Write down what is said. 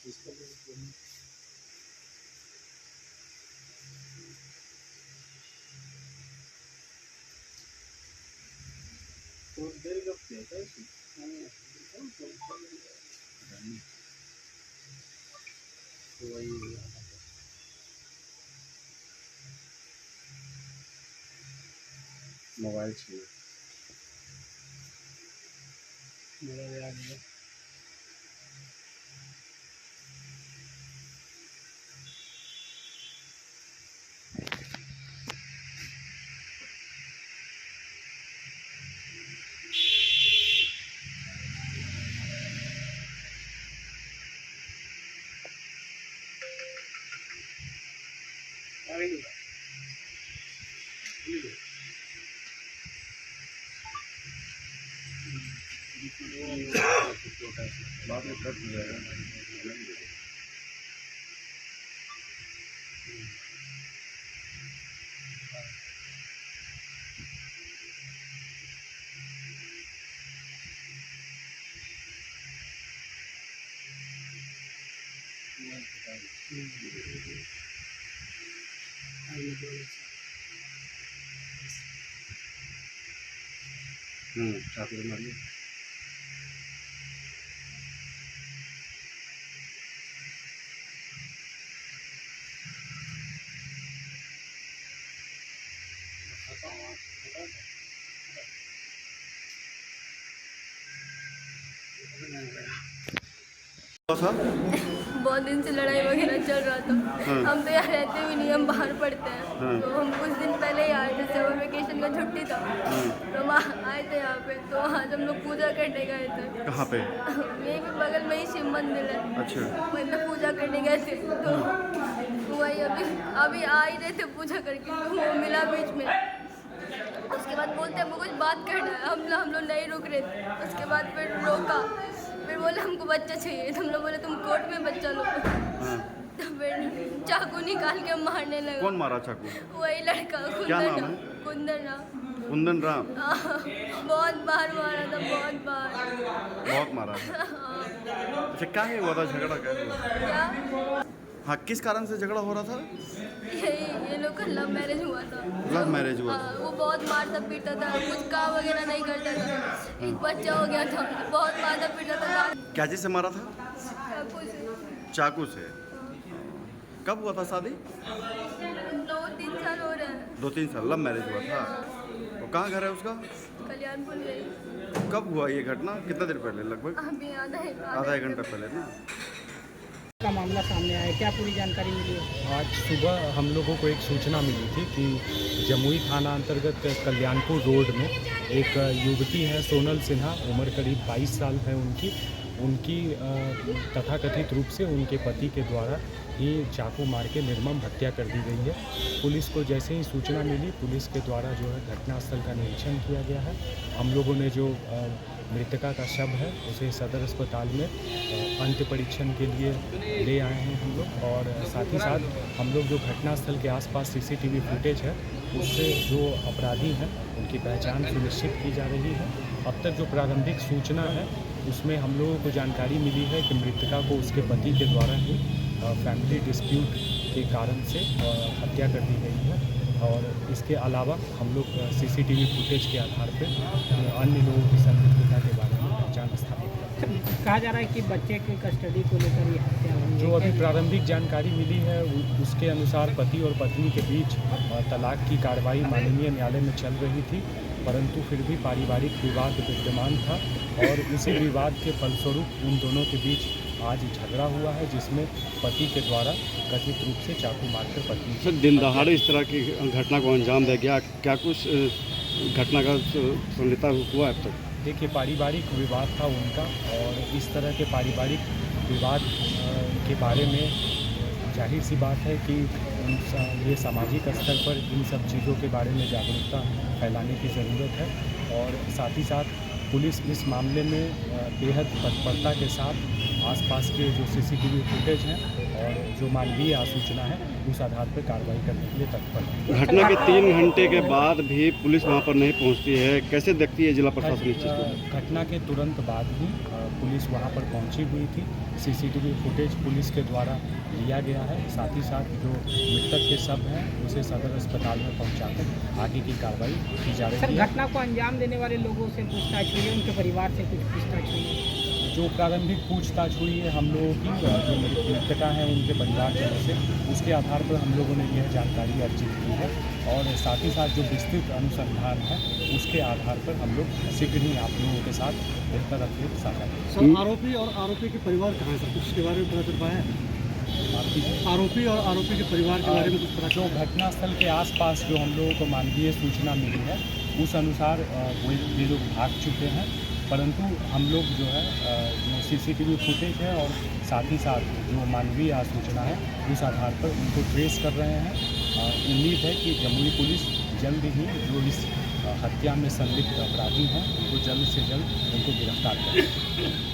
इसका तो देर कब किया था इसमें? तो वही मोबाइल चाहिए मेरा ध्यान है। बाद में कट हो जाएगा। चाकू मारिए। था बहुत दिन से लड़ाई वगैरह चल रहा था। हम तो यहाँ रहते भी नहीं, हम बाहर पढ़ते हैं। तो हम कुछ दिन पहले ही आए थे, समर वेकेशन का छुट्टी था तो हम आए थे यहाँ पे। तो आज हम लोग पूजा करने गए थे। कहाँ पे? यहीं पे बगल में ही शिव मंदिर है। अच्छा। वहीं पे पूजा करने गए थे। तो वही अभी आ ही रहे थे पूजा करके, तो वो मिला बीच में। उसके बाद बोलते हमको कुछ बात करना है, हम लोग नहीं रुक रहे थे। उसके बाद फिर रोका, फिर बोले हमको बच्चा चाहिए। तो हम लोग बोले तुम कोर्ट में बच्चा लो। तो फिर चाकू निकाल के मारने लगा। कौन मारा चाकू? वही लड़का क्या नाम है? कुंदन राम। कुंदन राम। बहुत बार मारा था, बहुत बार। बहुत मारा था। अच्छा, क्या है हुआ था? झगड़ा क्या हुआ? क्या? हाँ, किस कारण से झगड़ा हो रहा था? ये लोग का लव मैरिज हुआ था। लव मैरिज हुआ हाँ, वो बहुत मारता पीटा था, कुछ काम वगैरह नहीं करता था। एक बच्चा हो गया था, बहुत मारता पीटा था। क्या चीज़ से मारा था? चाकू से। चाकू से। कब हुआ था शादी? 2-3 साल हो रहे हैं। 2-3 साल। लव मैरिज हुआ था। तो कहाँ घर है उसका? कल्याणपुर गई। कब हुआ ये घटना? कितना देर पहले? लगभग अभी आधा 1 घंटा पहले ना? का मामला सामने आया, क्या पूरी जानकारी मिली है? आज सुबह हम लोगों को एक सूचना मिली थी कि जमुई थाना अंतर्गत कल्याणपुर रोड में एक युवती है सोनल सिन्हा, उम्र करीब 22 साल है उनकी तथाकथित रूप से उनके पति के द्वारा ही चाकू मार के निर्मम हत्या कर दी गई है। पुलिस को जैसे ही सूचना मिली, पुलिस के द्वारा जो है घटनास्थल का निरीक्षण किया गया है। हम लोगों ने जो मृतका का शव है उसे सदर अस्पताल में अंत्य परीक्षण के लिए ले आए हैं हम लोग। और साथ ही साथ हम लोग जो घटनास्थल के आसपास सीसीटीवी फुटेज है उससे जो अपराधी हैं उनकी पहचान सुनिश्चित की जा रही है। अब तक जो प्रारंभिक सूचना है उसमें हम लोगों को जानकारी मिली है कि मृतका को उसके पति के द्वारा ही फैमिली डिस्प्यूट के कारण से हत्या कर दी गई है। और इसके अलावा हम लोग सीसीटीवी फुटेज के आधार पर अन्य लोगों की संदिग्धता के बारे में पहचान स्थापित करते हैं। कहा जा रहा है कि बच्चे की कस्टडी को लेकर ये हत्या हुई है। जो अभी प्रारंभिक जानकारी मिली है उसके अनुसार पति और पत्नी के बीच तलाक की कार्रवाई माननीय न्यायालय में चल रही थी, परंतु फिर भी पारिवारिक विवाद विद्यमान था और उसी विवाद के फलस्वरूप उन दोनों के बीच आज झगड़ा हुआ है, जिसमें पति के द्वारा कथित रूप से चाकू मारकर पत्नी सर, दिन दहाड़े इस तरह की घटना को अंजाम दिया गया, क्या कुछ घटना का संलिप्तता हुआ है अब तक? देखिए, पारिवारिक विवाद था उनका और इस तरह के पारिवारिक विवाद के बारे में जाहिर सी बात है कि ये सामाजिक स्तर पर इन सब चीज़ों के बारे में जागरूकता फैलाने की ज़रूरत है। और साथ ही साथ पुलिस इस मामले में बेहद तत्परता के साथ आसपास के जो CCTV फुटेज हैं और जो मानवीय आसूचना है उस आधार पर कार्रवाई करने के लिए तत्पर है। घटना के 3 घंटे के बाद भी पुलिस वहां पर नहीं पहुंचती है, कैसे देखती है जिला प्रशासन इस चीज़ को? घटना के तुरंत बाद ही पुलिस वहां पर पहुंची हुई थी। CCTV फुटेज पुलिस के द्वारा लिया गया है। साथ ही साथ जो मृतक के शव हैं उसे सदर अस्पताल में पहुंचाकर आगे की कार्रवाई की जा सर रही है। घटना को अंजाम देने वाले लोगों से पूछताछ हुई है, उनके परिवार से कुछ पूछताछ हुई है? जो प्रारंभिक पूछताछ हुई है हम लोगों की, जो मृतका हैं उनके परिवारजनों से, उसके आधार पर हम लोगों ने यह जानकारी अर्जित की है और साथ ही साथ जो विस्तृत अनुसंधान है उसके आधार पर हम लोग शीघ्र ही आप लोगों के साथ बेहतर अपडेट साझा करेंगे। सर आरोपी और आरोपी के परिवार कहाँ हैं सर, कुछ इसके बारे में पता चल पाया है? आरोपी और आरोपी के परिवार के बारे में कुछ पता? जो घटनास्थल के आसपास जो हम लोगों को मानवीय सूचना मिली है उस अनुसार ये लोग भाग चुके हैं, परंतु हम लोग जो है जो CCTV फुटेज है और साथ ही साथ जो मानवीय आसूचना है उस आधार पर उनको ट्रेस कर रहे हैं। उम्मीद है कि जमुई पुलिस जल्द ही जो इस हत्या में संलिप्त अपराधी हैं उनको जल्द से जल्द उनको गिरफ्तार करें।